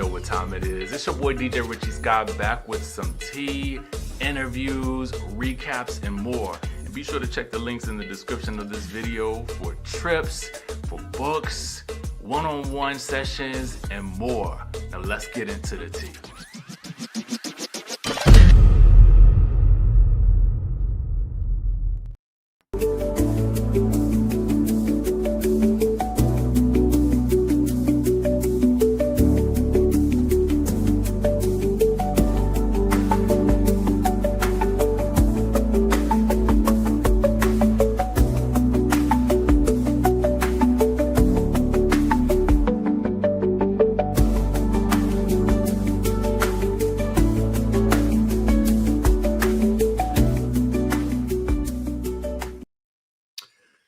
know what time it is. It's your boy DJ Richie Skye back with some tea, interviews, recaps, and more. And be sure to check the links in the description of this video for trips, for books, one-on-one sessions, and more. Now let's get into the tea.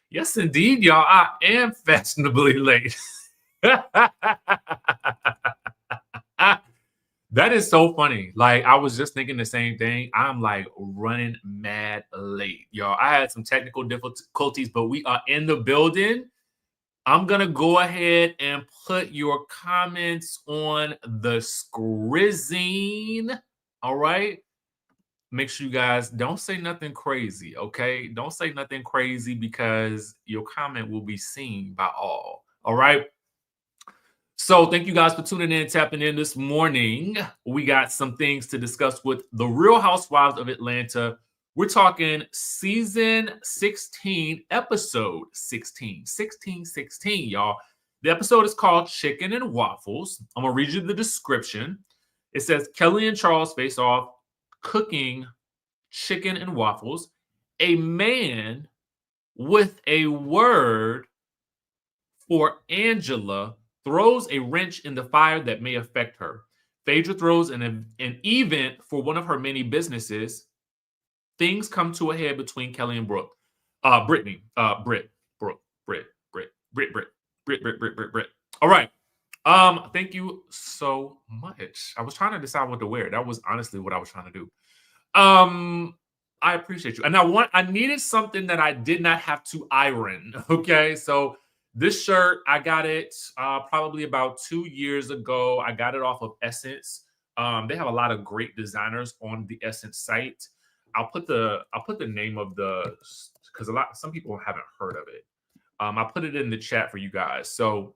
Yes, indeed, y'all. I am fashionably late. That is so funny. Like, I was just thinking the same thing. I'm like running mad late, y'all. I had some technical difficulties, but we are in the building. I'm going to go ahead and put your comments on the screen. All right. Make sure you guys don't say nothing crazy, okay? Don't say nothing crazy because your comment will be seen by all right? So thank you guys for tuning in, tapping in this morning. We got some things to discuss with The Real Housewives of Atlanta. We're talking season 16, episode 16, y'all. The episode is called Chicken and Waffles. I'm going to read you the description. It says, Kelly and Charles face off cooking chicken and waffles. A man with a word for Angela throws a wrench in the fire that may affect her. Phaedra throws an event for one of her many businesses. Things come to a head between Kelly and Brit. All right. Thank you so much. I was trying to decide what to wear. That was honestly what I was trying to do. I appreciate you. And I needed something that I did not have to iron. Okay. So this shirt, I got it probably about 2 years ago. I got it off of Essence. They have a lot of great designers on the Essence site. I'll put the name of because some people haven't heard of it. I'll put it in the chat for you guys. So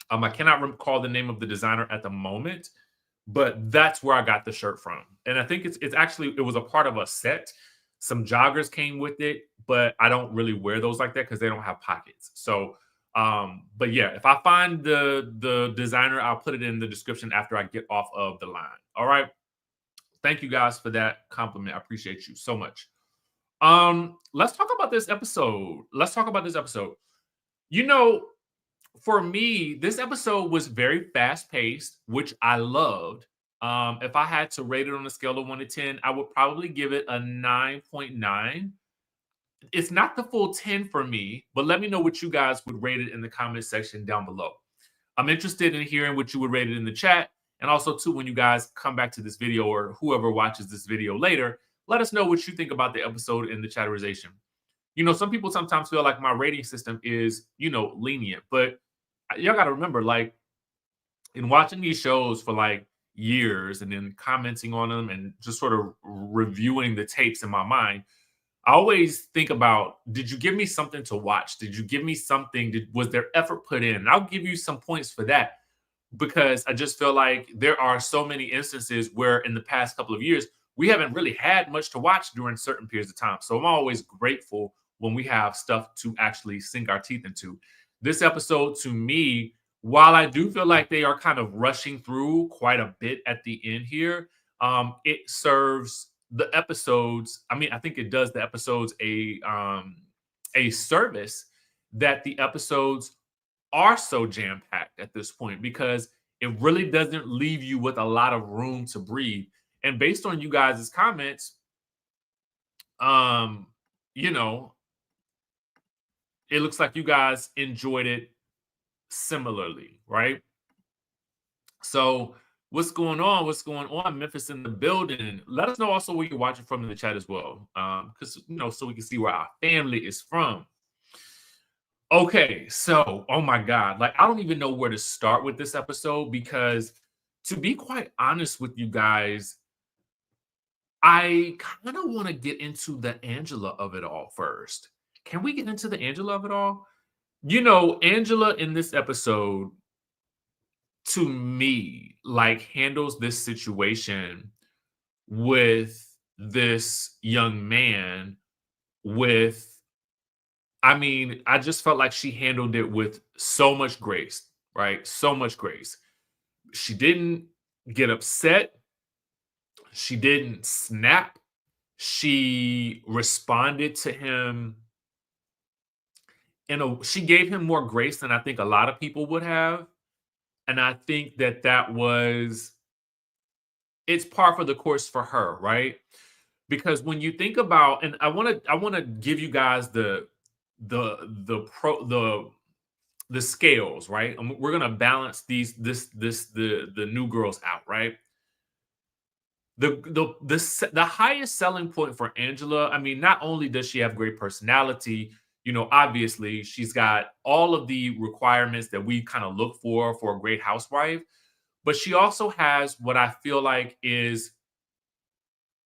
I cannot recall the name of the designer at the moment, but that's where I got the shirt from. And I think it was a part of a set. Some joggers came with it, but I don't really wear those like that because they don't have pockets. So, but yeah, if I find the designer, I'll put it in the description after I get off of the line. All right. Thank you guys for that compliment. I appreciate you so much. Let's talk about this episode. You know, for me, this episode was very fast-paced, which I loved. If I had to rate it on a scale of 1 to 10, I would probably give it a 9.9. It's not the full 10 for me, but let me know what you guys would rate it in the comment section down below. I'm interested in hearing what you would rate it in the chat. And also, too, when you guys come back to this video or whoever watches this video later, let us know what you think about the episode in the chatterization. You know, some people sometimes feel like my rating system is, lenient, but y'all got to remember, like, in watching these shows for like years and then commenting on them and just sort of reviewing the tapes in my mind, I always think about, did you give me something to watch? Did you give me something? Was there effort put in? And I'll give you some points for that because I just feel like there are so many instances where in the past couple of years, we haven't really had much to watch during certain periods of time. So I'm always grateful when we have stuff to actually sink our teeth into. This episode, to me, while I do feel like they are kind of rushing through quite a bit at the end here, it serves the episodes. I mean, I think it does the episodes a service that the episodes are so jam-packed at this point because it really doesn't leave you with a lot of room to breathe. And based on you guys' comments, it looks like you guys enjoyed it similarly, right? So what's going on? Memphis in the building. Let us know also where you're watching from in the chat as well. Because, so we can see where our family is from. Okay, so, oh my God. Like, I don't even know where to start with this episode because to be quite honest with you guys, I kind of want to get into the Angela of it all first. Can we get into the Angela of it all? Angela in this episode, to me, like, handles this situation with this young man with, I mean, I just felt like she handled it with so much grace, right? So much grace. She didn't get upset. She didn't snap. She responded to him she gave him more grace than I think a lot of people would have. And I think that was it's par for the course for her, right? Because when you think about, and I want to give you guys the scales, right? We're gonna balance the new girls out, right? The highest selling point for Angela, I mean, not only does she have great personality, obviously she's got all of the requirements that we kind of look for a great housewife, but she also has what I feel like is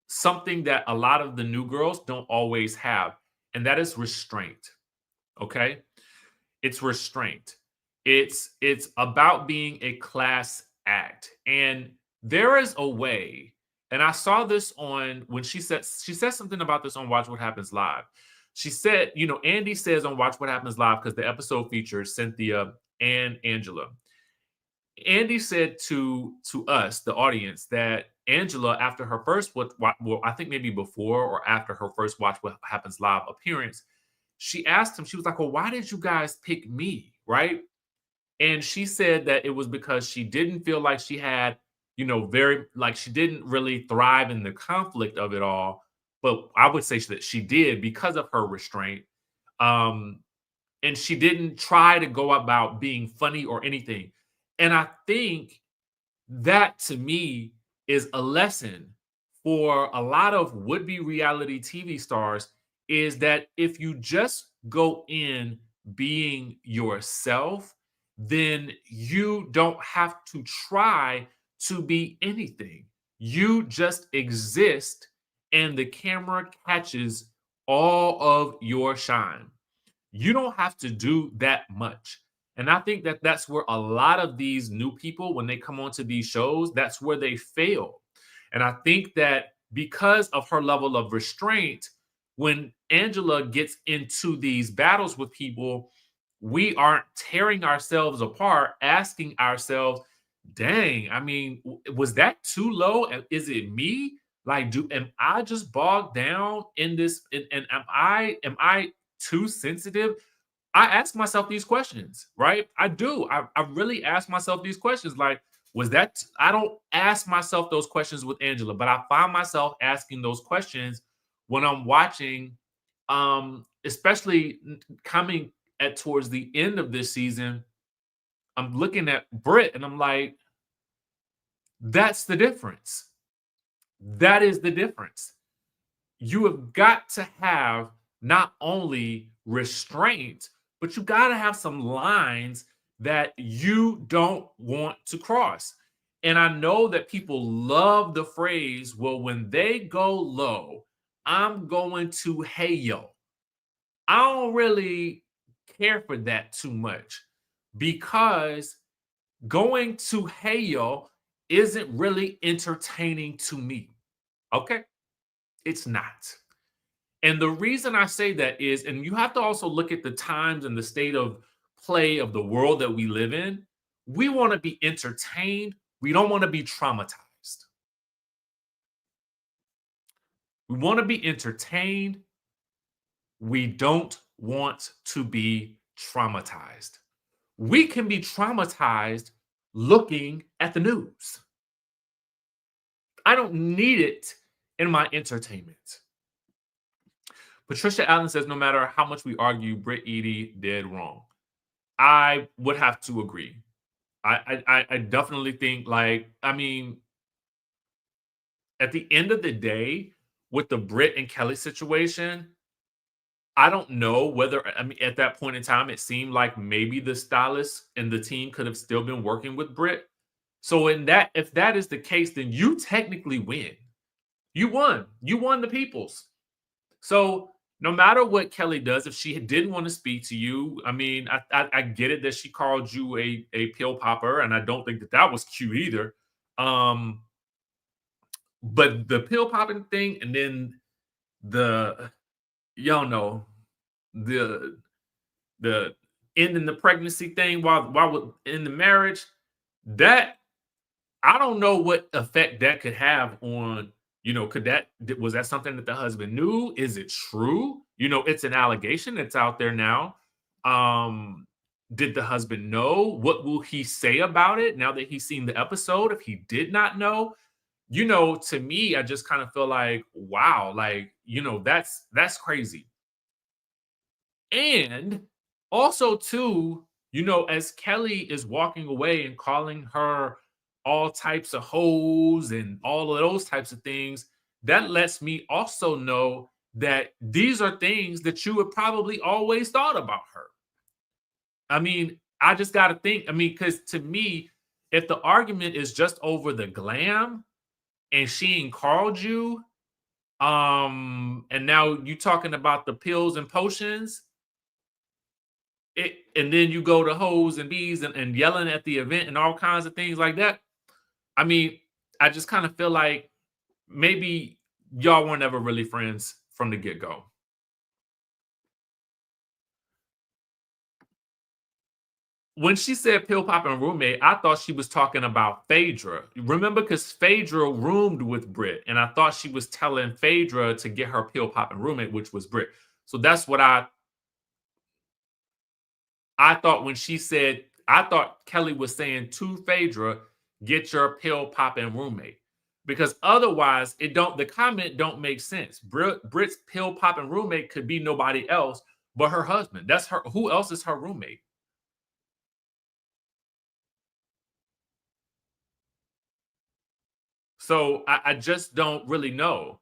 something that a lot of the new girls don't always have, and that is restraint. Okay? It's restraint. It's about being a class act. And there is a way, and I saw this on when she said something about this on Watch What Happens Live. She said, Andy says on Watch What Happens Live, because the episode features Cynthia and Angela. Andy said to us, the audience, that Angela, after her first well, I think maybe before or after her first Watch What Happens Live appearance, she asked him, she was like, "Well, why did you guys pick me?" Right? And she said that it was because she didn't feel like she had, very, like, she didn't really thrive in the conflict of it all. But I would say that she did because of her restraint. Um, and she didn't try to go about being funny or anything. And I think that, to me, is a lesson for a lot of would-be reality TV stars, is that if you just go in being yourself, then you don't have to try to be anything. You just exist, and the camera catches all of your shine. You don't have to do that much. And I think that that's where a lot of these new people, when they come onto these shows, that's where they fail. And I think that because of her level of restraint, when Angela gets into these battles with people, we aren't tearing ourselves apart, asking ourselves, dang, I mean, was that too low? Is it me? Like, am I just bogged down in this? And am I too sensitive? I ask myself these questions, right? I do. I really ask myself these questions. Like, I don't ask myself those questions with Angela, but I find myself asking those questions when I'm watching, especially coming at towards the end of this season. I'm looking at Brit and I'm like, that's the difference. That is the difference. You have got to have not only restraint, but you got to have some lines that you don't want to cross. And I know that people love the phrase, well, when they go low, I'm going to hey yo. I don't really care for that too much, because going to hey yo isn't really entertaining to me. Okay? It's not. And the reason I say that is, and you have to also look at the times and the state of play of the world that we live in. We want to be entertained. We don't want to be traumatized. We want to be entertained. We don't want to be traumatized. We can be traumatized looking at the news. I don't need it in my entertainment. Patricia Allen says, no matter how much we argue, Brit Edie did wrong. I would have to agree. I definitely think, like, I mean, at the end of the day, with the Brit and Kelly situation, I don't know whether, I mean, at that point in time, it seemed like maybe the stylist and the team could have still been working with Brit. So if that is the case, then you technically win. You won. You won the peoples. So no matter what Kelly does, if she didn't want to speak to you, I mean, I get it that she called you a pill popper, and I don't think that that was cute either. Um, but the pill popping thing, and then the y'all know the the ending the pregnancy thing while in the marriage, that I don't know what effect that could have on, could was that something that the husband knew? Is it true? It's an allegation that's out there now. Um, did the husband know? What will he say about it now that he's seen the episode? If he did not know, to me, I just kind of feel like, wow, like, that's crazy. And also, too, as Kelly is walking away and calling her all types of hoes and all of those types of things, that lets me also know that these are things that you would probably always thought about her. I mean, I just got to think. I mean, because to me, if the argument is just over the glam and she ain't called you, and now you talking about the pills and potions, and then you go to hoes and bees and yelling at the event and all kinds of things like that. I mean, I just kind of feel like maybe y'all weren't ever really friends from the get-go. When she said pill popping roommate, I thought she was talking about Phaedra. Remember, because Phaedra roomed with Brit, and I thought she was telling Phaedra to get her pill popping roommate, which was Brit. So that's what I thought when she said, I thought Kelly was saying to Phaedra, get your pill popping roommate. Because otherwise, the comment don't make sense. Brit's pill popping roommate could be nobody else but her husband. That's her. Who else is her roommate? So I just don't really know.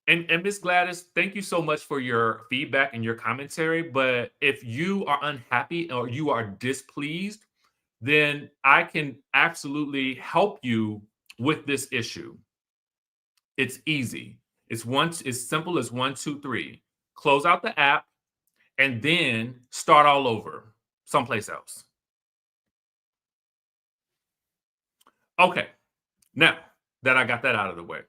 And Miss Gladys, thank you so much for your feedback and your commentary. But if you are unhappy or you are displeased, then I can absolutely help you with this issue. It's easy. It's simple as 1, 2, 3. Close out the app and then start all over someplace else. Okay. Now that I got that out of the way,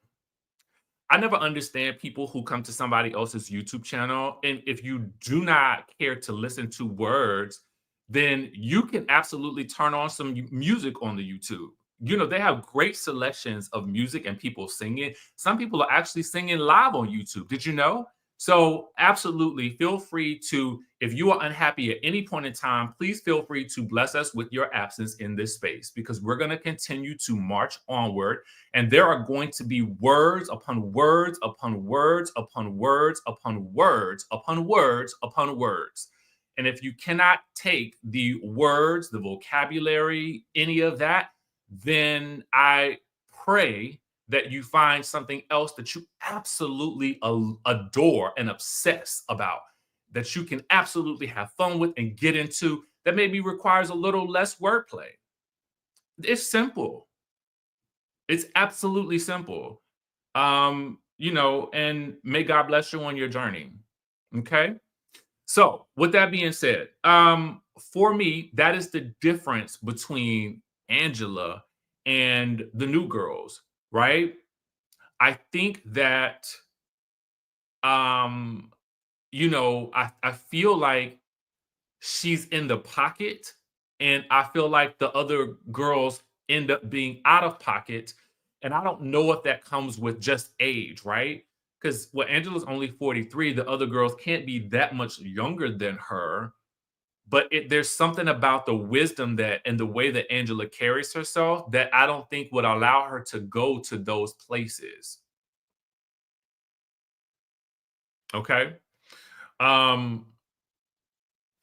I never understand people who come to somebody else's YouTube channel. And if you do not care to listen to words, then you can absolutely turn on some music on the YouTube. They have great selections of music and people singing. Some people are actually singing live on YouTube. Did you know? So, absolutely feel free to, if you are unhappy at any point in time, please feel free to bless us with your absence in this space because we're going to continue to march onward. And there are going to be words upon words upon words upon words upon words upon words upon words. And if you cannot take the words, the vocabulary, any of that, then I pray that you find something else that you absolutely adore and obsess about, that you can absolutely have fun with and get into, that maybe requires a little less wordplay. It's simple. It's absolutely simple. And may God bless you on your journey. Okay. So, with that being said, for me, that is the difference between Angela and the new girls, right? I think that, um, I feel like she's in the pocket, and I feel like the other girls end up being out of pocket. And I don't know if that comes with just age, right? Because Angela's only 43, the other girls can't be that much younger than her. But there's something about the wisdom that and the way that Angela carries herself that I don't think would allow her to go to those places. Okay. Um,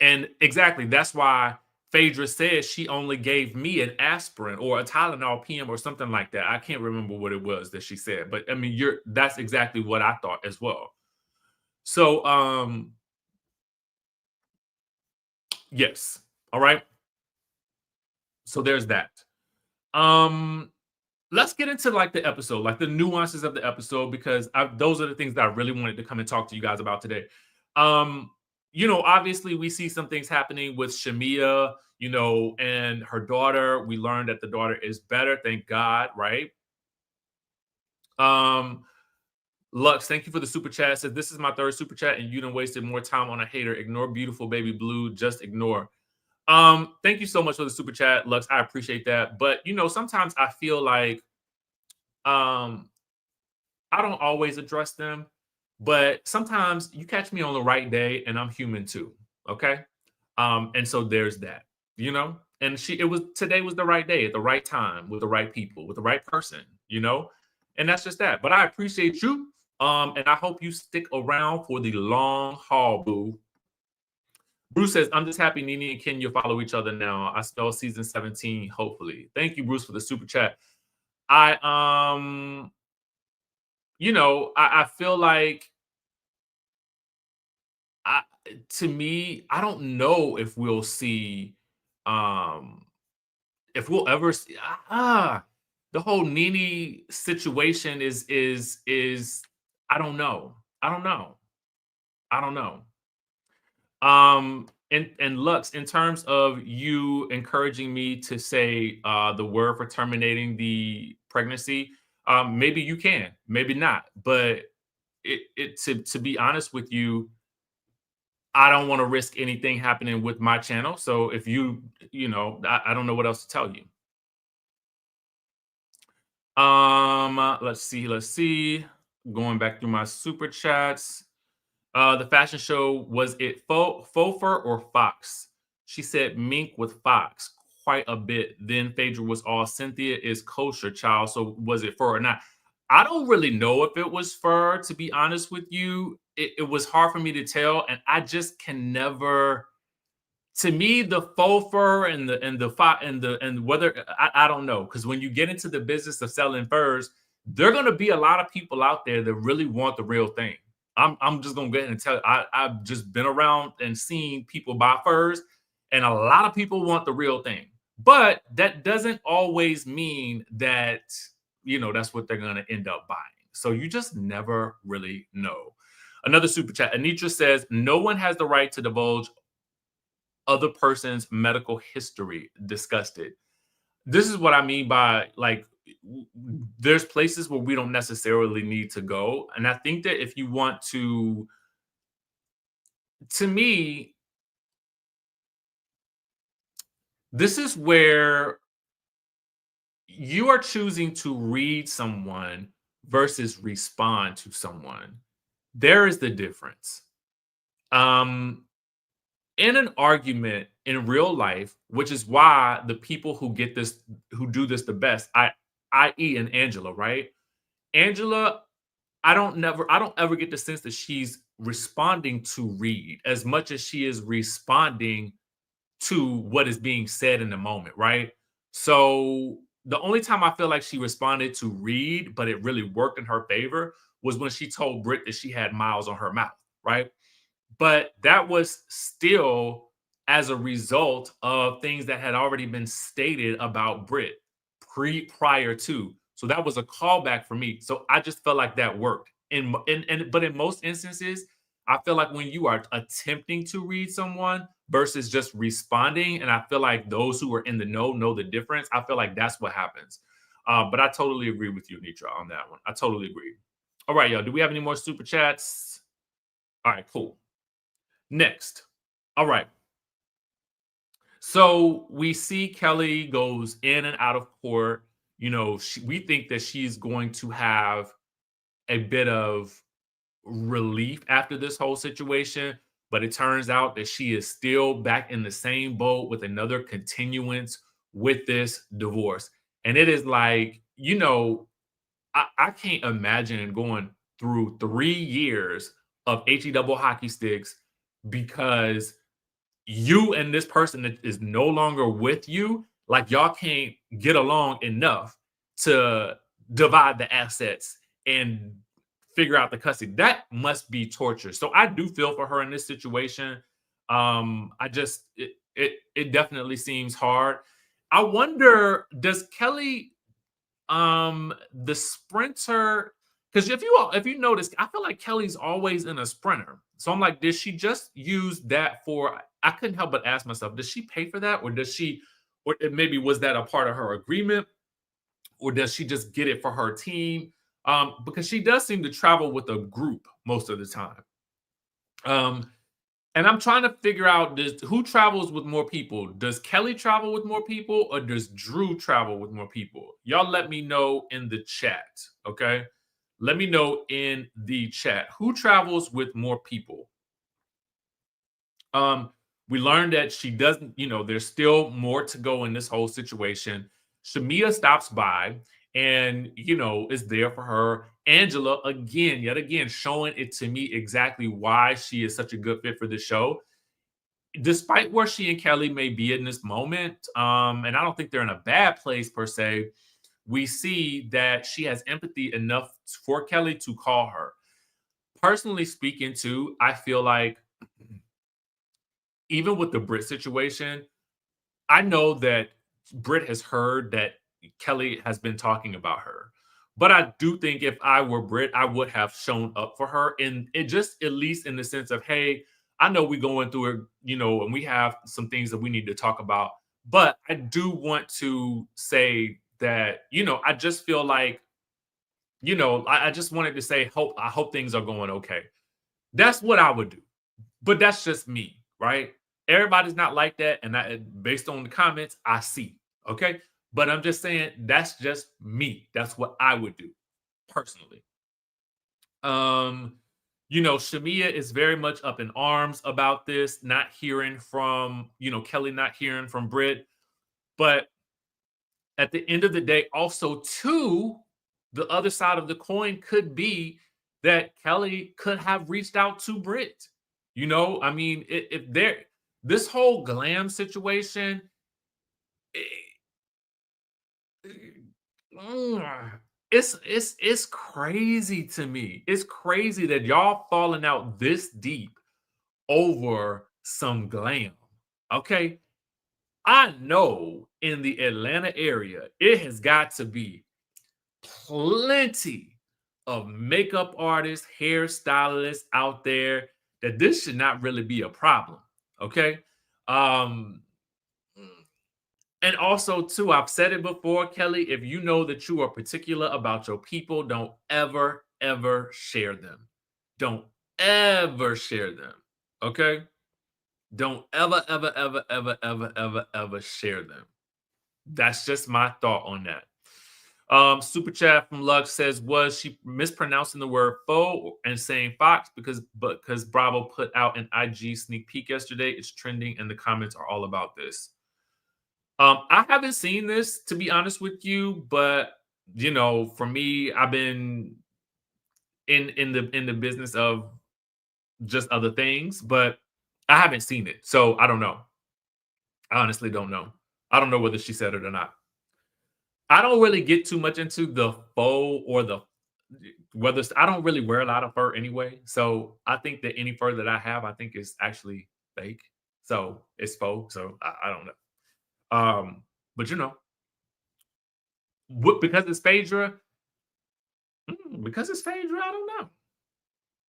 And exactly, that's why Phaedra says she only gave me an aspirin or a Tylenol PM or something like that. I can't remember what it was that she said, but I mean, that's exactly what I thought as well. So, yes. All right. So there's that. Um, let's get into like the episode, like the nuances of the episode, because those are the things that I really wanted to come and talk to you guys about today. Um, obviously we see some things happening with Shamia, and her daughter. We learned that the daughter is better, thank God, right? Um, Lux, thank you for the super chat. Says this is my third super chat, and you done wasted more time on a hater. Ignore beautiful baby blue. Just ignore. Thank you so much for the super chat, Lux. I appreciate that. But sometimes I feel like um I don't always address them, but sometimes you catch me on the right day and I'm human too. Okay. And so there's that, and it was today was the right day at the right time with the right people, with the right person, and that's just that. But I appreciate you. And I hope you stick around for the long haul, boo. Bruce says, I'm just happy Nene and Kenya follow each other now. I spell season 17, hopefully. Thank you, Bruce, for the super chat. I I feel like I to me, I don't know if we'll see if we'll ever see the whole Nene situation is I don't know. I don't know. I don't know. And Lux, in terms of you encouraging me to say the word for terminating the pregnancy, maybe you can, maybe not. But to be honest with you, I don't want to risk anything happening with my channel. So if I don't know what else to tell you. Let's see. Going back through my super chats. The fashion show, was it Fofer or Fox? She said mink with Fox quite a bit. Then Phaedra was all Cynthia is kosher, child. So was it fur or not? I don't really know if it was fur, to be honest with you. It was hard for me to tell, and I just can never. To me, the faux fur and whether I don't know, because when you get into the business of selling furs, there are going to be a lot of people out there that really want the real thing. I'm just gonna go ahead and tell you, I've just been around and seen people buy furs, and a lot of people want the real thing. But that doesn't always mean that that's what they're gonna end up buying. So you just never really know. Another super chat. Anitra says, no one has the right to divulge other person's medical history. Disgusted. This is what I mean by like there's places where we don't necessarily need to go. And I think that if you want to me, this is where you are choosing to read someone versus respond to someone. There is the difference. In an argument in real life, which is why the people who do this the best, i.e. and Angela, right? Angela, I don't ever get the sense that she's responding to Reed as much as she is responding to what is being said in the moment, right? So the only time I feel like she responded to Reed, but it really worked in her favor, was when she told Brit that she had miles on her mouth, right? But that was still as a result of things that had already been stated about Brit prior to. So that was a callback for me. So I just felt like that worked. But in most instances, I feel like when you are attempting to read someone versus just responding, and I feel like those who are in the know the difference. I feel like that's what happens. But I totally agree with you, Nitra, on that one. I totally agree. All right, y'all. Do we have any more super chats? All right, cool. Next. All right. So we see Kelly goes in and out of court. We think that she's going to have a bit of relief after this whole situation, but it turns out that she is still back in the same boat with another continuance with this divorce. And it is like, I can't imagine going through 3 years of HE double hockey sticks because you and this person that is no longer with you, like y'all can't get along enough to divide the assets and figure out the custody. That must be torture. So I do feel for her in this situation. I just it definitely seems hard. I wonder, does Kelly the sprinter, because if you notice, I feel like Kelly's always in a sprinter. So I'm like, did she just use that for, I couldn't help but ask myself, does she pay for that, or does she, or maybe was that a part of her agreement, or does she just get it for her team? Because she does seem to travel with a group most of the time. Um, and I'm trying to figure out, who travels with more people? Does Kelly travel with more people, or does Drew travel with more people? Y'all let me know in the chat, okay? Let me know in the chat who travels with more people. Um, we learned that she doesn't, there's still more to go in this whole situation. Shamia stops by and, is there for her. Angela, again, yet again, showing it to me exactly why she is such a good fit for the show. Despite where she and Kelly may be in this moment, and I don't think they're in a bad place per se, we see that she has empathy enough for Kelly to call her. Personally speaking, too, I feel like even with the Brit situation, I know that Brit has heard that Kelly has been talking about her. But I do think if I were Brit, I would have shown up for her. And it just, at least in the sense of, hey, I know we're going through it, and we have some things that we need to talk about. But I do want to say that, I just feel like, I just wanted to say, I hope things are going okay. That's what I would do. But that's just me, right? Everybody's not like that, and based on the comments, I see. Okay, but I'm just saying that's just me. That's what I would do personally. Um, Shamia is very much up in arms about this, not hearing from Kelly, not hearing from Brit. But at the end of the day, also too, the other side of the coin could be that Kelly could have reached out to Brit. I mean, if there, this whole glam situation, it's crazy to me. It's crazy that y'all falling out this deep over some glam. Okay, I know in the Atlanta area, it has got to be plenty of makeup artists, hairstylists out there that this should not really be a problem. Okay. Um, and also, too, I've said it before, Kelly, if you know that you are particular about your people, don't ever, ever share them. Don't ever share them. Okay. Don't ever, ever, ever, ever, ever, ever, ever share them. That's just my thought on that. Super chat from Lux says, was she mispronouncing the word faux and saying Fox because Bravo put out an IG sneak peek yesterday? It's trending and the comments are all about this. I haven't seen this, to be honest with you, but for me, I've been in the business of just other things, but I haven't seen it. So I don't know. I honestly don't know. I don't know whether she said it or not. I don't really get too much into the faux or the whether I don't really wear a lot of fur anyway. So I think that any fur that I have, I think is actually fake. So it's faux. So I don't know. But because it's Phaedra, because it's Phaedra, I don't know.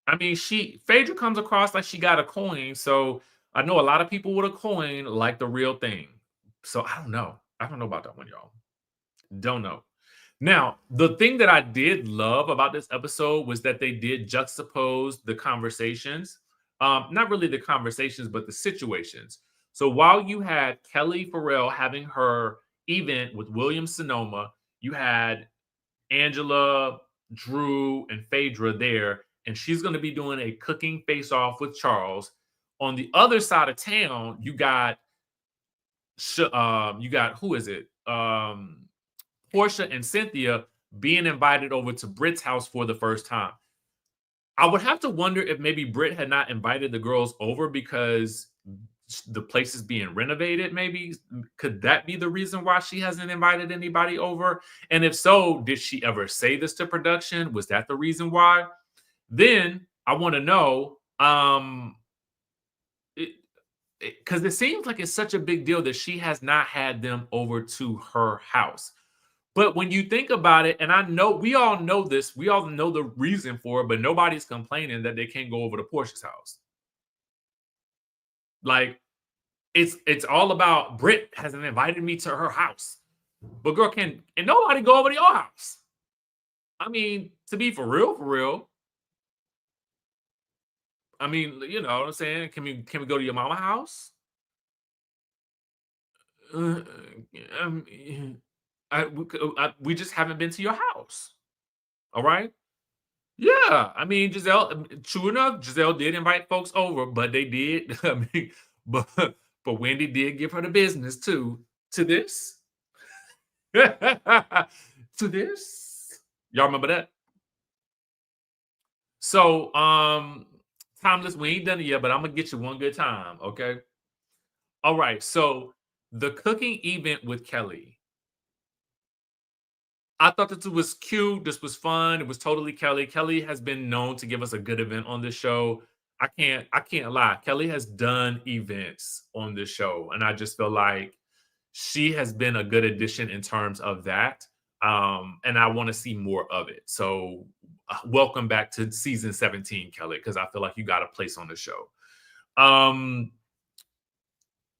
I mean, Phaedra comes across like she got a coin. So I know a lot of people with a coin like the real thing. So I don't know. I don't know about that one, y'all. Don't know. Now, the thing that I did love about this episode was that they did juxtapose the conversations. Not really the conversations, but the situations. So while you had Kelly Farrell having her event with William Sonoma, you had Angela, Drew, and Phaedra there, and she's going to be doing a cooking face-off with Charles. On the other side of town, you got who is it? Portia and Cynthia being invited over to Brit's house for the first time. I would have to wonder if maybe Brit had not invited the girls over because the place is being renovated. Maybe could that be the reason why she hasn't invited anybody over? And if so, did she ever say this to production? Was that the reason why? Then I want to know, because it seems like it's such a big deal that she has not had them over to her house. But when you think about it, and I know we all know this, we all know the reason for it, but nobody's complaining that they can't go over to Portia's house. Like it's all about Brit hasn't invited me to her house. But girl, can and nobody go over to your house? I mean, to be for real. I mean, you know what I'm saying? Can we go to your mama house? Uh, um, we just haven't been to your house. All right. Yeah, I mean, Giselle. True enough, Giselle did invite folks over, but they did. I mean, but but Wendy did give her the business too. To this, to this. Y'all remember that? So, timeless. We ain't done it yet, but I'm gonna get you one good time. Okay. All right. So the cooking event with Kelly. I thought that it was cute. This was fun. It was totally Kelly. Kelly has been known to give us a good event on this show. I can't lie. Kelly has done events on this show, and I just feel like she has been a good addition in terms of that. And I want to see more of it. So welcome back to season 17, Kelly, because I feel like you got a place on the show. Um,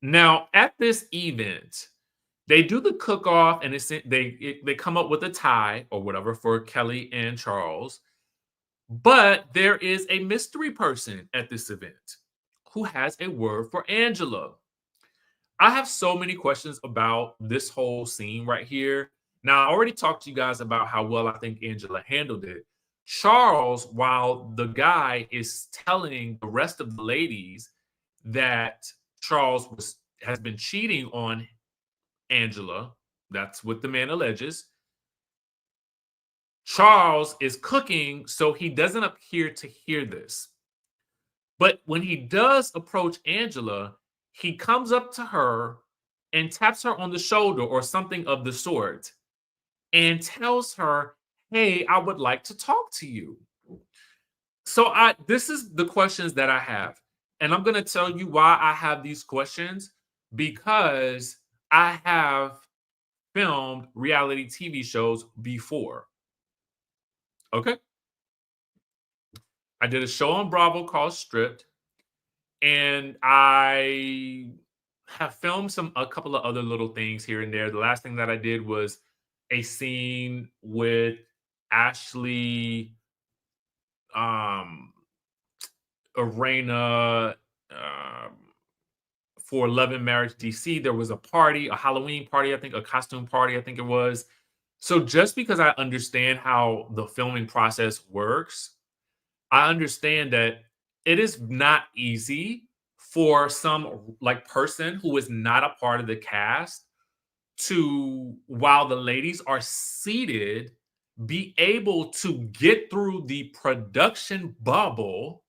Now at this event, they do the cook off, and they come up with a tie or whatever for Kelly and Charles. But there is a mystery person at this event who has a word for Angela. I have so many questions about this whole scene right here. Now, I already talked to you guys about how well I think Angela handled it. Charles, while the guy is telling the rest of the ladies that Charles has been cheating on Angela, that's what the man alleges. Charles is cooking, so he doesn't appear to hear this. But when he does approach Angela, he comes up to her and taps her on the shoulder or something of the sort and tells her, "Hey, I would like to talk to you." So I this is the questions that I have. And I'm going to tell you why I have these questions because I have filmed reality TV shows before. Okay? I did a show on Bravo called Stripped, and I have filmed a couple of other little things here and there. The last thing that I did was a scene with Ashley, um, Arena, for Love and Marriage DC. There was a party, a Halloween party, I think, a costume party, I think it was. So just because I understand how the filming process works, I understand that it is not easy for some like person who is not a part of the cast to, while the ladies are seated, be able to get through the production bubble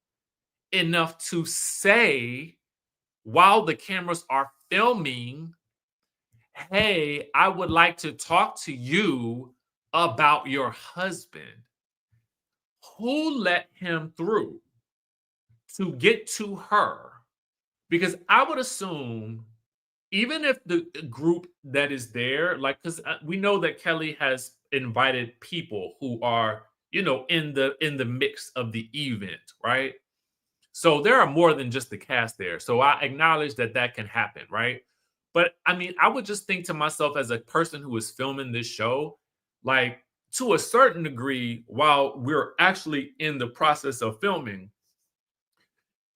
enough to say while the cameras are filming, "Hey, I would like to talk to you about your husband." Who let him through to get to her? Because I would assume, even if the group that is there, like, because we know that Kelly has invited people who are, in the mix of the event, right? So there are more than just the cast there. So I acknowledge that that can happen, right? But I mean, I would just think to myself as a person who is filming this show, like to a certain degree, while we're actually in the process of filming,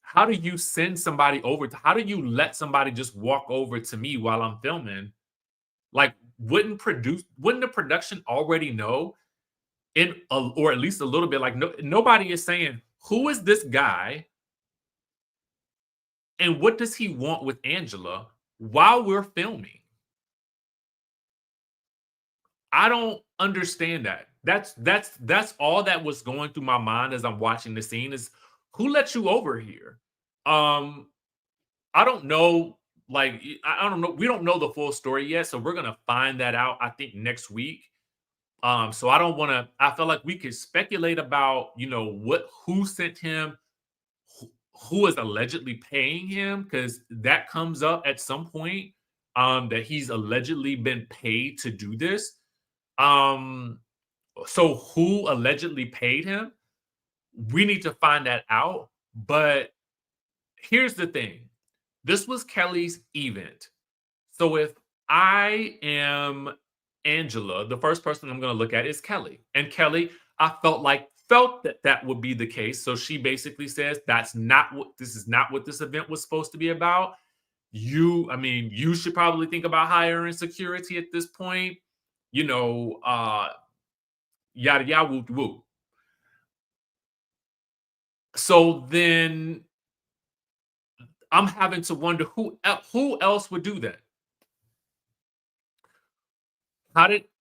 how do you send somebody over to, how do you let somebody just walk over to me while I'm filming? Like, wouldn't the production already know or at least a little bit, like nobody is saying, who is this guy? And what does he want with Angela while we're filming? I don't understand that. That's all that was going through my mind as I'm watching the scene is who let you over here? Um, I don't know. Like I don't know. We don't know the full story yet, so we're gonna find that out. I think next week. So I don't want to. I feel like we could speculate about who sent him, who is allegedly paying him, because that comes up at some point, that he's allegedly been paid to do this. Um, so who allegedly paid him? We need to find that out. But here's the thing. This was Kelly's event. So if I am Angela, the first person I'm going to look at is Kelly. And Kelly, I felt that that would be the case. So she basically says this is not what this event was supposed to be about. You should probably think about hiring security at this point. You know, yada yada whoop whoop. So then I'm having to wonder who else would do that.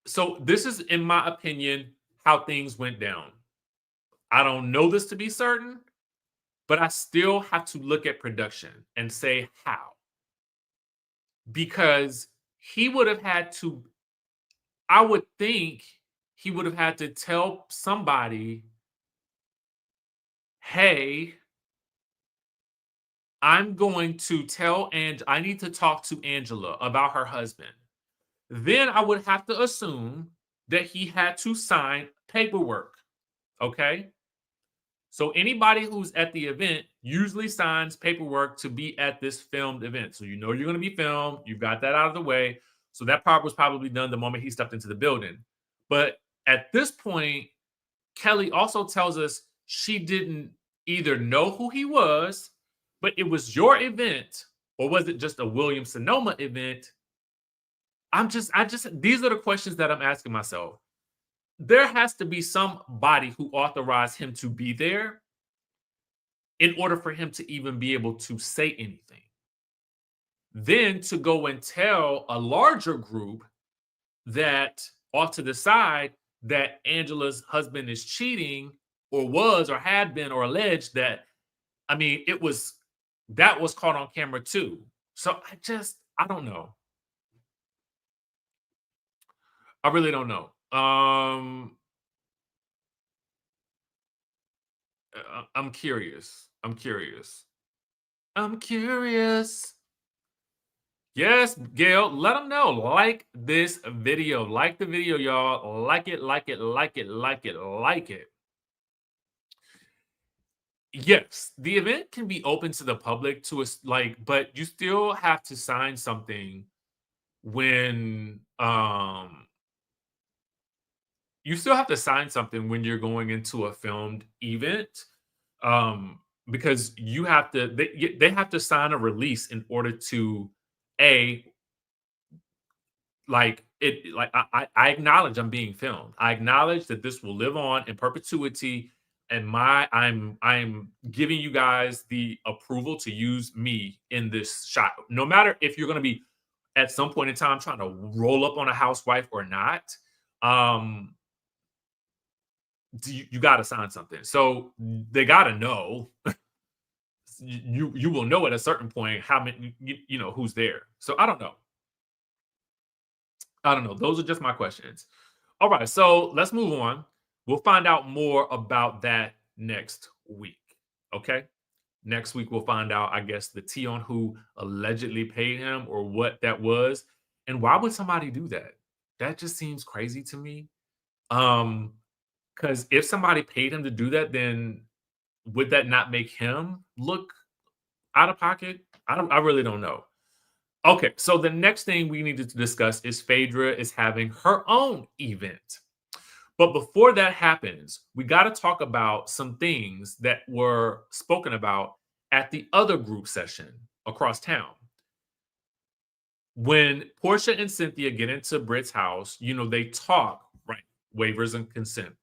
So this is, in my opinion, how things went down. I don't know this to be certain, but I still have to look at production and say how. Because he would have had to, I would think he would have had to tell somebody, hey, I'm going to tell, and I need to talk to Angela about her husband. Then I would have to assume that he had to sign paperwork. Okay. So anybody who's at the event usually signs paperwork to be at this filmed event. So you know you're going to be filmed. You've got that out of the way. So that part was probably done the moment he stepped into the building. But at this point, Kelly also tells us she didn't either know who he was, but it was your event, or was it just a Williams Sonoma event? These are the questions that I'm asking myself. There has to be somebody who authorized him to be there in order for him to even be able to say anything. Then to go and tell a larger group that off to the side that Angela's husband is cheating, or was, or had been, or alleged that, that was caught on camera too. So I don't know. I really don't know. I'm curious. I'm curious. I'm curious. Yes, Gail, let them know. Like this video. Like the video, y'all. Like it, like it, like it, like it, like it. Yes, the event can be open to the public to us, but you still have to sign something when you still have to sign something when you're going into a filmed event, um, because they have to sign a release in order to a I acknowledge I'm being filmed. I acknowledge that this will live on in perpetuity, and I'm giving you guys the approval to use me in this shot, no matter if you're going to be at some point in time trying to roll up on a housewife or not. Um, you got to sign something. So they got to know. You will know at a certain point how many, who's there. So I don't know. I don't know. Those are just my questions. All right, so let's move on. We'll find out more about that next week. Okay. Next week, we'll find out, I guess, the tea on who allegedly paid him, or what that was. And why would somebody do that? That just seems crazy to me. Because if somebody paid him to do that, then would that not make him look out of pocket? I really don't know. Okay, so the next thing we needed to discuss is Phaedra is having her own event. But before that happens, we got to talk about some things that were spoken about at the other group session across town. When Portia and Cynthia get into Brit's house, they talk, right? Waivers and consent.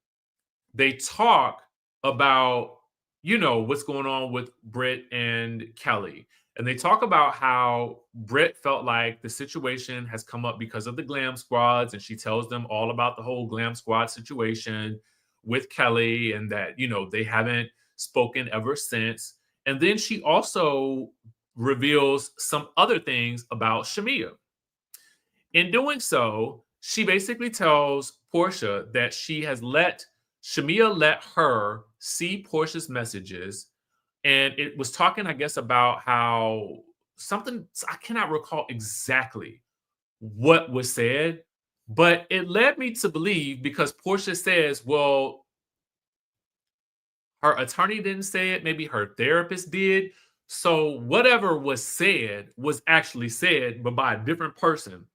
They talk about, what's going on with Brit and Kelly. And they talk about how Brit felt like the situation has come up because of the glam squads. And she tells them all about the whole glam squad situation with Kelly, and that, they haven't spoken ever since. And then she also reveals some other things about Shamia. In doing so, she basically tells Portia that Shamia let her see Portia's messages, and it was talking, I guess, about how something, I cannot recall exactly what was said, but it led me to believe, because Portia says, well, her attorney didn't say it, maybe her therapist did. So whatever was said was actually said, but by a different person.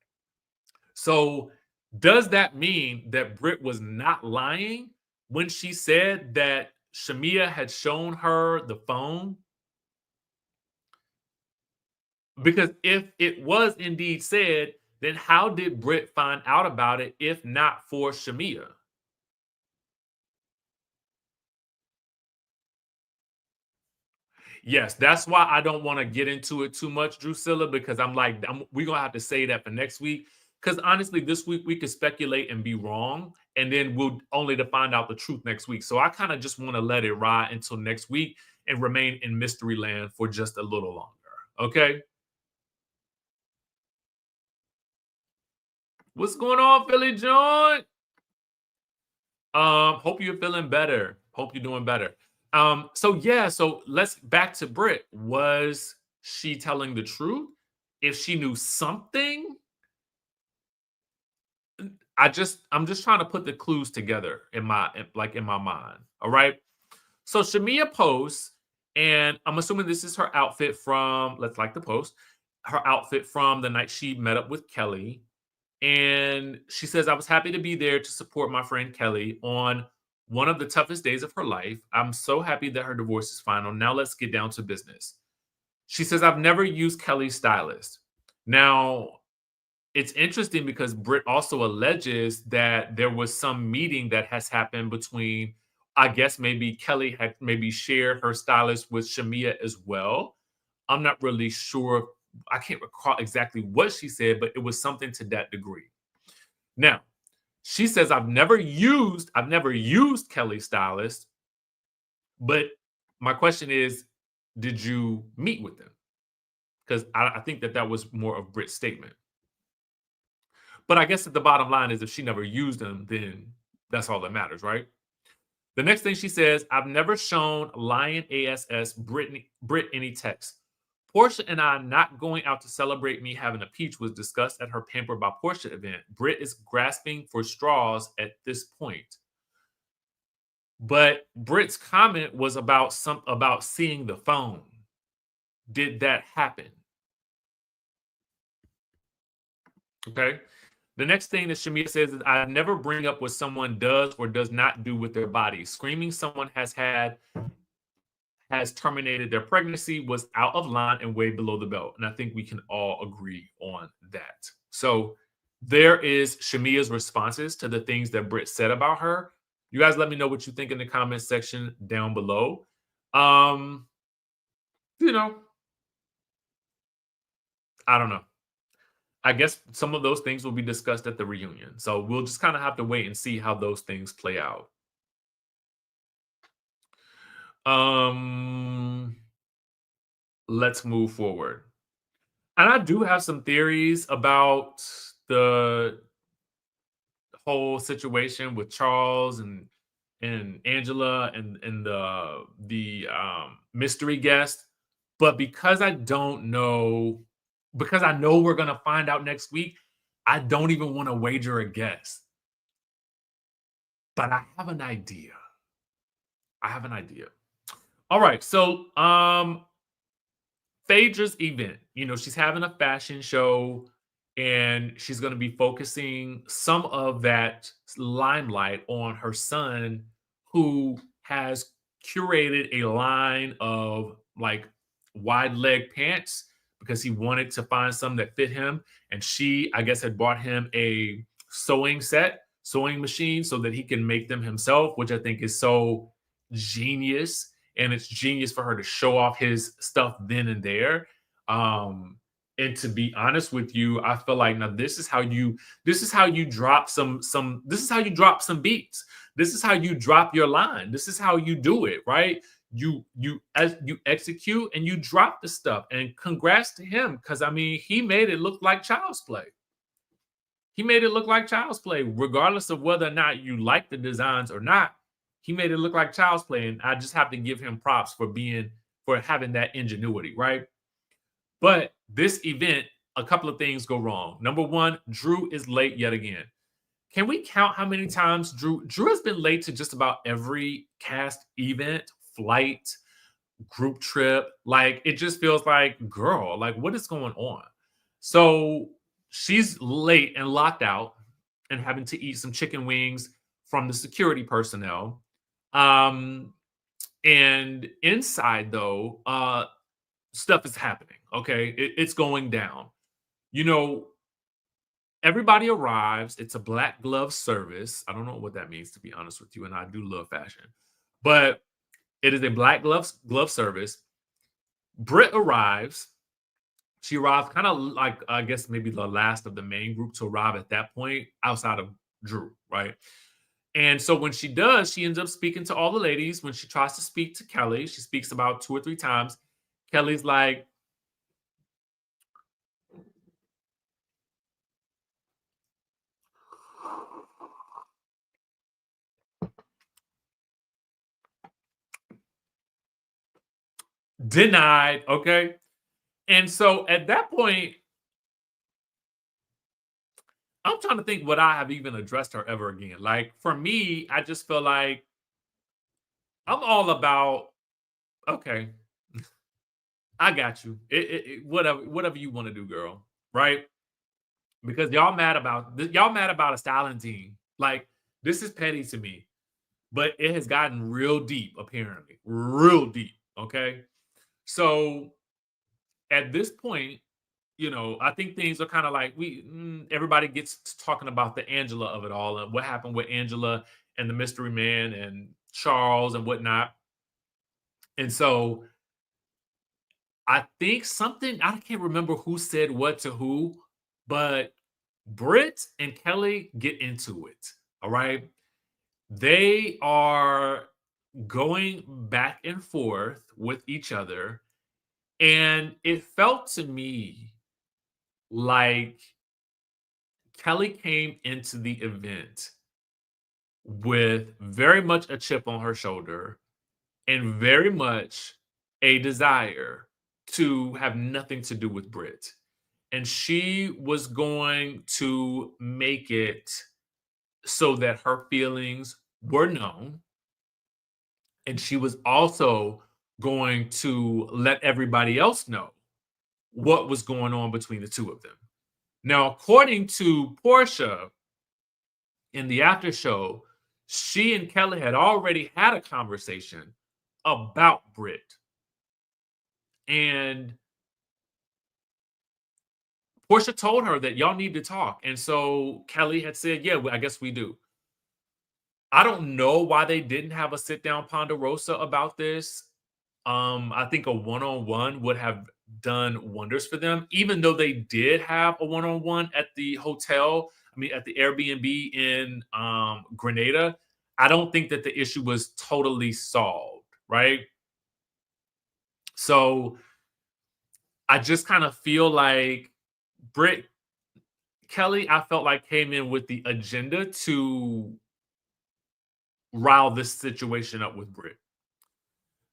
So does that mean that Britt was not lying when she said that Shamia had shown her the phone? Because if it was indeed said, then how did Britt find out about it if not for Shamia? Yes, that's why I don't want to get into it too much, Drusilla, because I'm like, we're gonna have to say that for next week. Because honestly, this week we could speculate and be wrong, and then we'll only to find out the truth next week. So I kind of just want to let it ride until next week and remain in mystery land for just a little longer. Okay. What's going on, Philly John? Hope you're feeling better. Hope you're doing better. So yeah, so let's back to Brit. Was she telling the truth? If she knew something, I'm just trying to put the clues together in my mind. All right. So Shamia posts, and I'm assuming this is her outfit from, let's like the post, her outfit from the night she met up with Kelly. And she says, I was happy to be there to support my friend Kelly on one of the toughest days of her life. I'm so happy that her divorce is final. Now let's get down to business. She says, I've never used Kelly's stylist. Now, it's interesting because Britt also alleges that there was some meeting that has happened between, I guess maybe Kelly had maybe shared her stylist with Shamia as well. I'm not really sure. I can't recall exactly what she said, but it was something to that degree. Now, she says, I've never used Kelly's stylist, but my question is, did you meet with them? Because I think that was more of Britt's statement. But I guess that the bottom line is, if she never used them, then that's all that matters, right? The next thing she says, I've never shown Lion ASS Brit any text. Portia and I not going out to celebrate me having a peach was discussed at her Pampered by Portia event. Brit is grasping for straws at this point. But Brit's comment was about seeing the phone. Did that happen? Okay. The next thing that Shamia says is, I never bring up what someone does or does not do with their body. Screaming someone has terminated their pregnancy was out of line and way below the belt. And I think we can all agree on that. So there is Shamia's responses to the things that Britt said about her. You guys let me know what you think in the comment section down below. You know, I don't know. I guess some of those things will be discussed at the reunion. So we'll just kind of have to wait and see how those things play out. Let's move forward. And I do have some theories about the whole situation with Charles and Angela and the mystery guest. But because I don't know, because I know we're gonna find out next week, I don't even want to wager a guess. But I have an idea. All right. So Phaedra's event, she's having a fashion show, and she's going to be focusing some of that limelight on her son, who has curated a line of like wide leg pants because he wanted to find some that fit him. And she, I guess, had bought him a sewing machine so that he can make them himself, which I think is so genius. And it's genius for her to show off his stuff then and there. And to be honest with you, I feel like now this is how you drop some beats. This is how you drop your line. This is how you do it, right? You execute and you drop the stuff. And congrats to him, because I mean, he made it look like child's play. Regardless of whether or not you like the designs or not. He made it look like child's play, and I just have to give him props for being for having that ingenuity, right? But this event, a couple of things go wrong. Number one, Drew is late yet again. Can we count how many times Drew has been late to just about every cast event, flight, group trip? Like it just feels like, girl, like what is going on? So she's late and locked out and having to eat some chicken wings from the security personnel. Um, and inside though, stuff is happening. Okay, it's going down. You know, everybody arrives. It's a black glove service. I don't know what that means, to be honest with you. And I do love fashion, but it is a black glove service. Brit arrives. She arrives kind of like, I guess, maybe the last of the main group to arrive at that point outside of Drew, right? And so when she does, she ends up speaking to all the ladies. When she tries to speak to Kelly, she speaks about 2 or 3 times. Kelly's like, denied, okay? And so at that point, I'm trying to think, would I have even addressed her ever again? Like for me, I just feel like I'm all about, okay, I got you. Whatever you want to do, girl, right? Because y'all mad about a styling team. Like this is petty to me, but it has gotten real deep, apparently, real deep. Okay, so at this point, I think things are kind of like everybody gets talking about the Angela of it all and what happened with Angela and the mystery man and Charles and whatnot. And so I think something, I can't remember who said what to who, but Britt and Kelly get into it. All right. They are going back and forth with each other. And it felt to me like Kelly came into the event with very much a chip on her shoulder and very much a desire to have nothing to do with Brit. And she was going to make it so that her feelings were known. And she was also going to let everybody else know what was going on between the two of them. Now, according to Portia in the after show, she and Kelly had already had a conversation about Brit. And Portia told her that y'all need to talk. And so Kelly had said, yeah, I guess we do. I don't know why they didn't have a sit down Ponderosa about this. I think a one-on-one would have done wonders for them, even though they did have a one-on-one at the hotel. I mean, at the Airbnb in Grenada. I don't think that the issue was totally solved, right? So I just kind of feel like Britt Kelly, I felt like came in with the agenda to rile this situation up with Britt.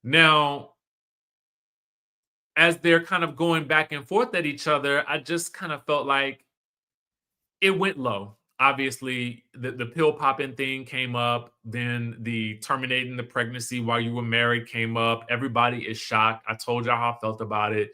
Now, as they're kind of going back and forth at each other, I just kind of felt like it went low. Obviously, the pill popping thing came up. Then the terminating the pregnancy while you were married came up. Everybody is shocked. I told y'all how I felt about it.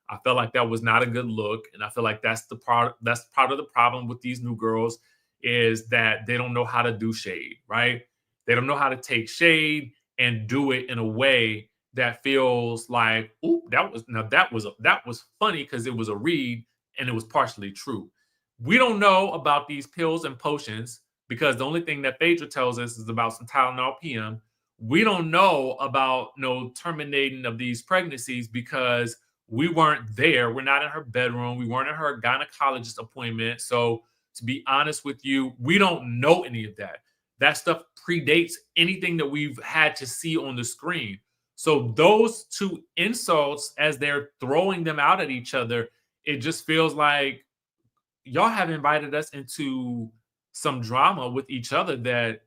I felt like that was not a good look, and I feel like that's part of the problem with these new girls is that they don't know how to do shade, right? They don't know how to take shade and do it in a way that feels like, "Ooh, that was funny because it was a read and it was partially true." We don't know about these pills and potions because the only thing that Phaedra tells us is about some Tylenol PM. We don't know about no terminating of these pregnancies because we weren't there. We're not in her bedroom. We weren't in her gynecologist appointment. So, to be honest with you, we don't know any of that. That stuff predates anything that we've had to see on the screen. So, those two insults, as they're throwing them out at each other, it just feels like y'all have invited us into some drama with each other that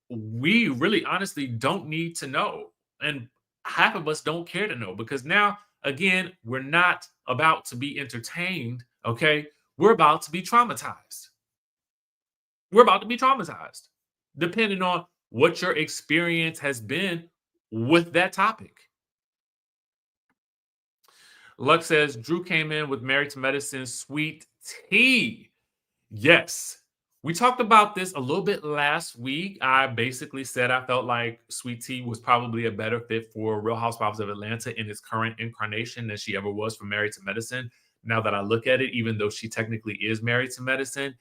we really honestly don't need to know. And half of us don't care to know because now, again, we're not about to be entertained. Okay. We're about to be traumatized. We're about to be traumatized, depending on what your experience has been with that topic. Lux says Drew came in with Married to Medicine sweet tea. Yes. We talked about this a little bit last week. I basically said I felt like Sweet Tea was probably a better fit for Real Housewives of Atlanta in its current incarnation than she ever was for Married to Medicine. Now that I look at it, even though she technically is married to Medicine,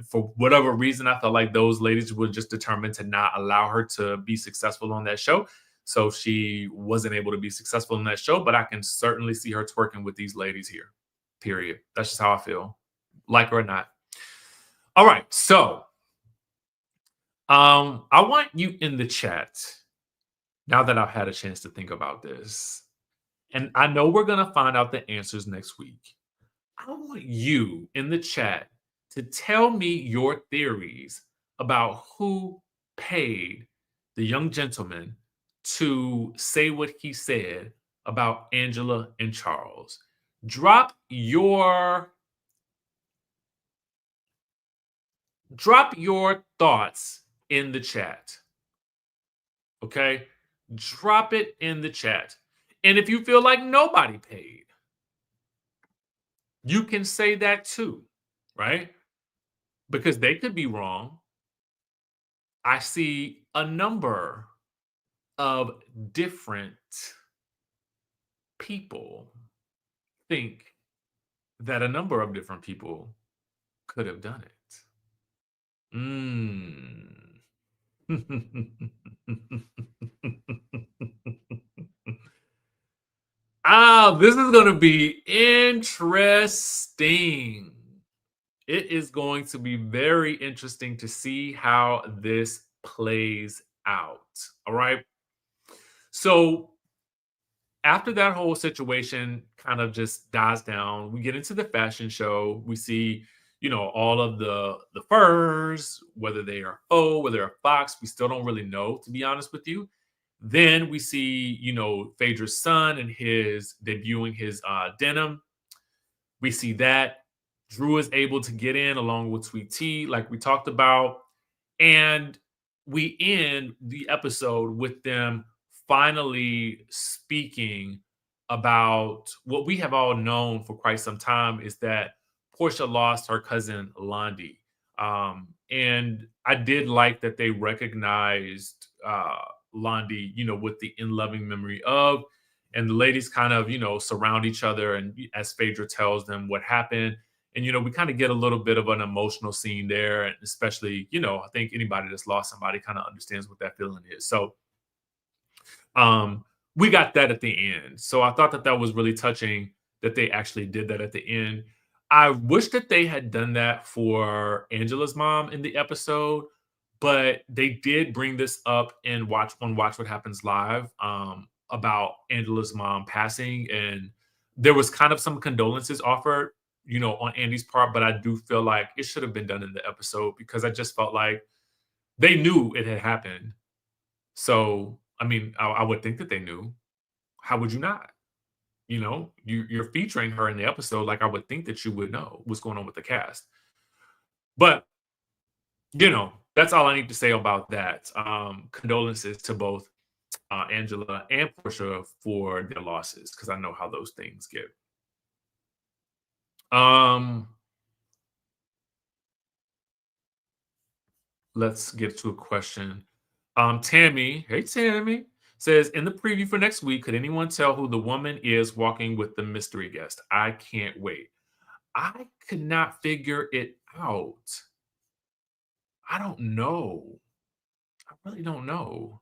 for whatever reason, I felt like those ladies were just determined to not allow her to be successful on that show. So she wasn't able to be successful in that show, but I can certainly see her twerking with these ladies here. Period. That's just how I feel, like her or not. All right, so I want you in the chat now that I've had a chance to think about this, and I know we're gonna find out the answers next week. I want you in the chat to tell me your theories about who paid the young gentleman to say what he said about Angela and Charles. Drop your thoughts in the chat. Okay? Drop it in the chat. And if you feel like nobody paid, you can say that too, right? Because they could be wrong. I see a number of different people think that a number of different people could have done it. Mm. This is going to be interesting. It is going to be very interesting to see how this plays out. All right. So, after that whole situation kind of just dies down, we get into the fashion show. We see, all of the furs, whether they are faux, whether they're fox, we still don't really know, to be honest with you. Then we see, Phaedra's son and his debuting his denim. We see that Drew is able to get in along with Sweet Tea, like we talked about. And we end the episode with them finally speaking about what we have all known for quite some time is that Portia lost her cousin Londi. And I did like that they recognized Londi, with the in loving memory of, and the ladies kind of, surround each other. And as Phaedra tells them what happened, and we kind of get a little bit of an emotional scene there, and especially, I think anybody that's lost somebody kind of understands what that feeling is. So, we got that at the end. So I thought that that was really touching that they actually did that at the end. I wish that they had done that for Angela's mom in the episode, but they did bring this up in Watch What Happens Live, about Angela's mom passing, and there was kind of some condolences offered, on Andy's part, but I do feel like it should have been done in the episode because I just felt like they knew it had happened. So, I mean, I would think that they knew. How would you not? You're featuring her in the episode. Like, I would think that you would know what's going on with the cast. But, that's all I need to say about that. Condolences to both Angela and Portia for their losses, because I know how those things get. Let's get to a question. Tammy, hey Tammy, says in the preview for next week, could anyone tell who the woman is walking with the mystery guest? I can't wait. I could not figure it out. I don't know. I really don't know.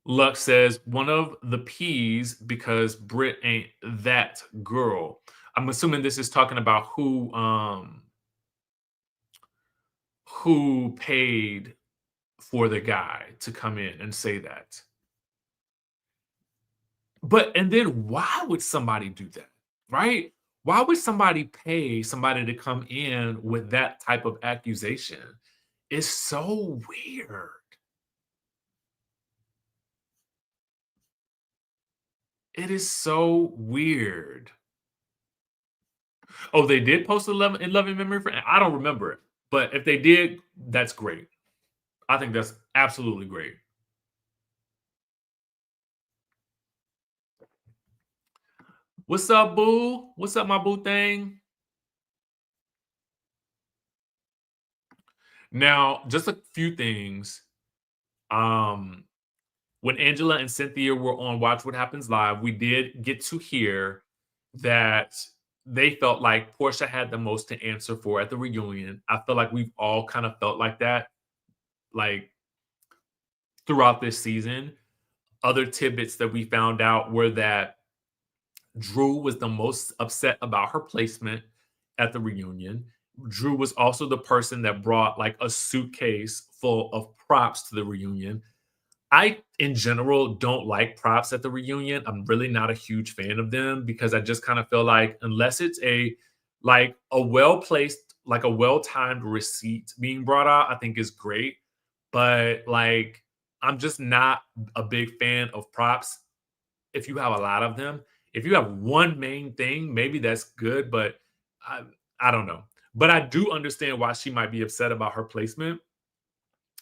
Lux says one of the P's because Brit ain't that girl. I'm assuming this is talking about who paid for the guy to come in and say that. But and then why would somebody do that? Right? Why would somebody pay somebody to come in with that type of accusation? It's so weird. It is so weird. Oh, they did post 11 in loving memory for I don't remember it, but if they did, that's great. I think that's absolutely great. What's up, boo? What's up, my boo thing? Now, just a few things. Um, when Angela and Cynthia were on Watch What Happens Live, we did get to hear that they felt like Portia had the most to answer for at the reunion. I feel like we've all kind of felt like that, like throughout this season. Other tidbits that we found out were that Drew was the most upset about her placement at the reunion. Drew was also the person that brought like a suitcase full of props to the reunion. I, in general, don't like props at the reunion. I'm really not a huge fan of them because I just kind of feel like unless it's a well placed, like a well timed receipt being brought out, I think is great. But like, I'm just not a big fan of props if you have a lot of them. If you have one main thing, maybe that's good, but I, I don't know. But I do understand why she might be upset about her placement.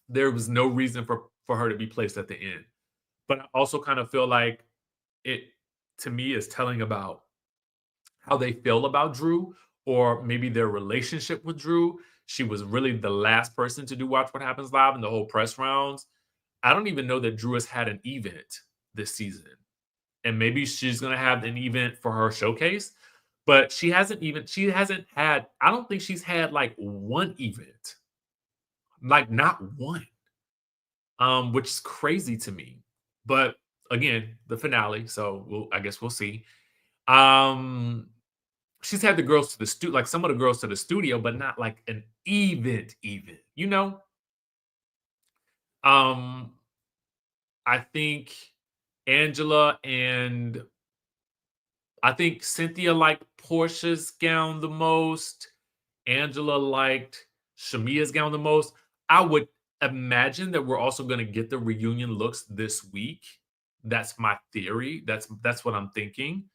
There was no reason for her to be placed at the end. But I also kind of feel like it to me is telling about how they feel about Drew or maybe their relationship with Drew. She was really the last person to do Watch What Happens Live in the whole press rounds. I don't even know that Drew has had an event this season. And maybe she's gonna have an event for her showcase, but she hasn't had I don't think she's had like one event. Like not one. Which is crazy to me. But again, the finale, so I guess we'll see. Um, she's had the girls to the like some of the girls to the studio, but not like an event, you know? Um, I think Angela and I think Cynthia liked Portia's gown the most. Angela liked Shamia's gown the most. I would imagine that we're also going to get the reunion looks this week. That's my theory. That's what I'm thinking.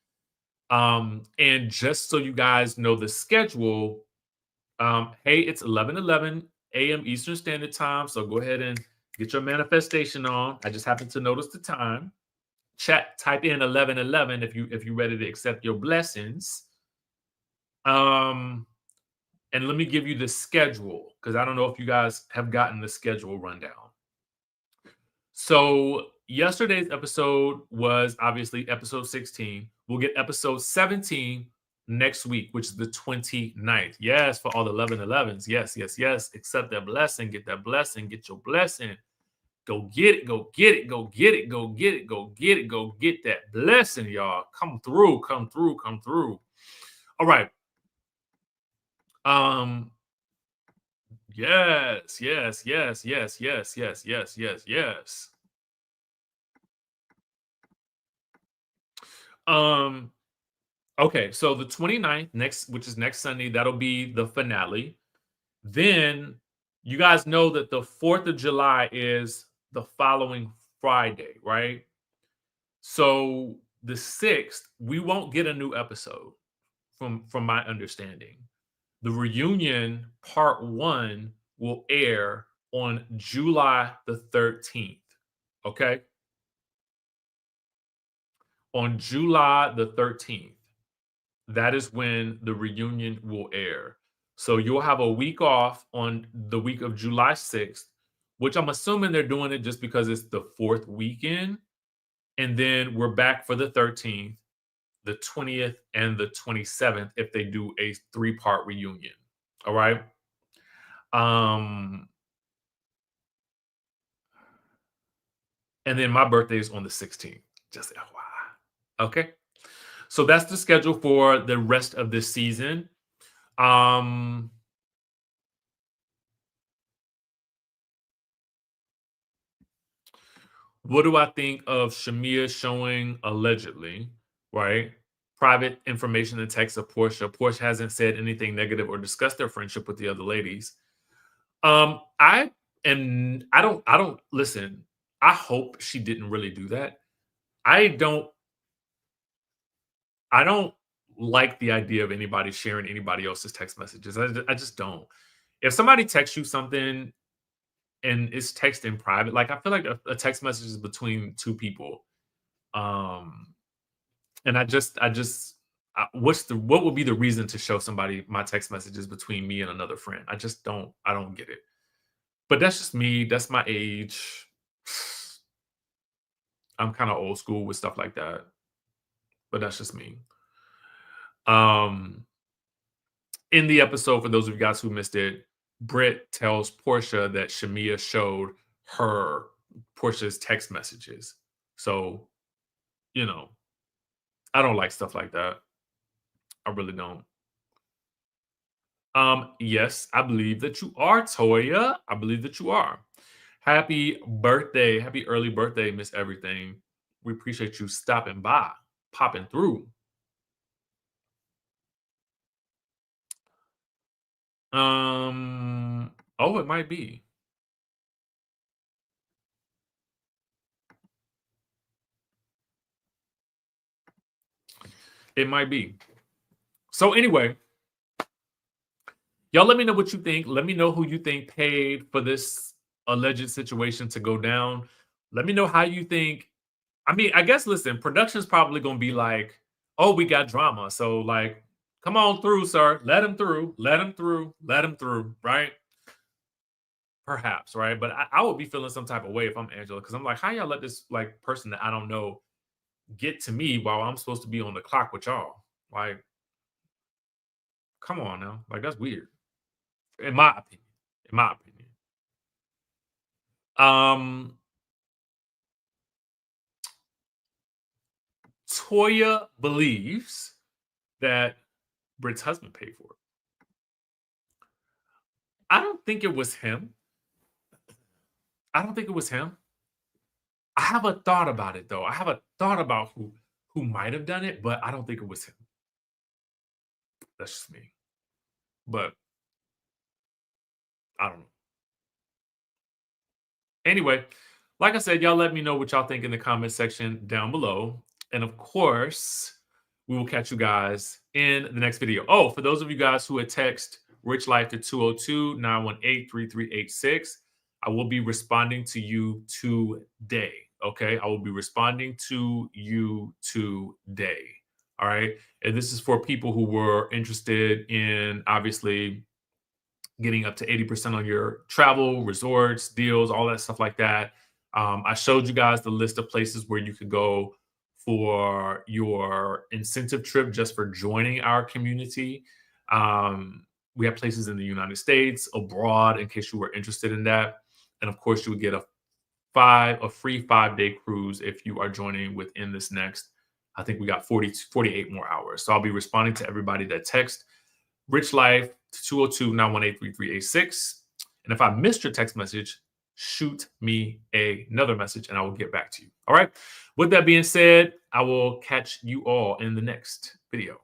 And just so you guys know the schedule, hey, it's 11:11 a.m. Eastern Standard Time. So go ahead and get your manifestation on. I just happened to notice the time. Chat, type in 11:11 if you're ready to accept your blessings. Um, and let me give you the schedule because I don't know if you guys have gotten the schedule rundown. So yesterday's episode was obviously episode 16. We'll get episode 17 next week, which is the 29th. Yes, for all the 11:11s. Yes, yes, yes. Accept that blessing, get that blessing, get your blessing. Go get it, go get it, go get it, go get it, go get it, go get that blessing, y'all. Come through, come through, come through. All right. Um, yes, yes, yes, yes, yes, yes, yes, yes, yes. Um, okay, so the 29th, next, which is next Sunday, that'll be the finale. Then you guys know that the 4th of July is the following Friday, right? So the 6th, we won't get a new episode from my understanding. The reunion part 1 will air on July the 13th. Okay? On July the 13th. That is when the reunion will air. So you'll have a week off on the week of July 6th, which I'm assuming they're doing it just because it's the 4th weekend. And then we're back for the 13th, the 20th, and the 27th if they do a 3-part reunion. All right. Um, and then my birthday is on the 16th. Just FYI. Okay. So that's the schedule for the rest of this season. Um, what do I think of Shamia showing allegedly, right? Private information and text of Portia. Portia hasn't said anything negative or discussed their friendship with the other ladies. I don't listen. I hope she didn't really do that. I don't I don't like the idea of anybody sharing anybody else's text messages. I just don't. If somebody texts you something and it's text in private, like I feel like a text message is between two people. Um, and what would be the reason to show somebody my text messages between me and another friend? I don't get it. But that's just me. That's my age. I'm kind of old school with stuff like that, but that's just me. Um, in the episode, for those of you guys who missed it, Britt tells Portia that Shamia showed her Portia's text messages. So, you know, I don't like stuff like that. I really don't. Yes, I believe that you are, Toya. I believe that you are. Happy birthday. Happy early birthday, Miss Everything. We appreciate you stopping by, popping through. Oh, it might be. It might be. So anyway, y'all let me know what you think. Let me know who you think paid for this alleged situation to go down. Let me know how you think. I mean, I guess listen, production's probably gonna be like, oh, we got drama. So like, come on through, sir. Let him through, let him through, let him through, right? Perhaps, right? But I would be feeling some type of way if I'm Angela, because I'm like, how y'all let this like person that I don't know get to me while I'm supposed to be on the clock with y'all? Like, come on now. Like, that's weird. In my opinion. In my opinion. Um, Toya believes that Britt's husband paid for it. I don't think it was him. I don't think it was him. I have a thought about it though. I have a thought about who might have done it, but I don't think it was him. That's just me. But I don't know. Anyway, like I said, y'all let me know what y'all think in the comment section down below. And of course, we will catch you guys in the next video. Oh, for those of you guys who had text Rich Life to 202-918-3386, I will be responding to you today. Okay. I will be responding to you today. All right. And this is for people who were interested in obviously getting up to 80% on your travel, resorts, deals, all that stuff like that. I showed you guys the list of places where you could go for your incentive trip just for joining our community. We have places in the United States, abroad, in case you were interested in that. And of course, you would get a free 5-day cruise if you are joining within this next, I think we got 48 more hours. So I'll be responding to everybody that text Rich Life to 202-918-3386. And if I missed your text message, shoot me another message and I will get back to you. All right. With that being said, I will catch you all in the next video.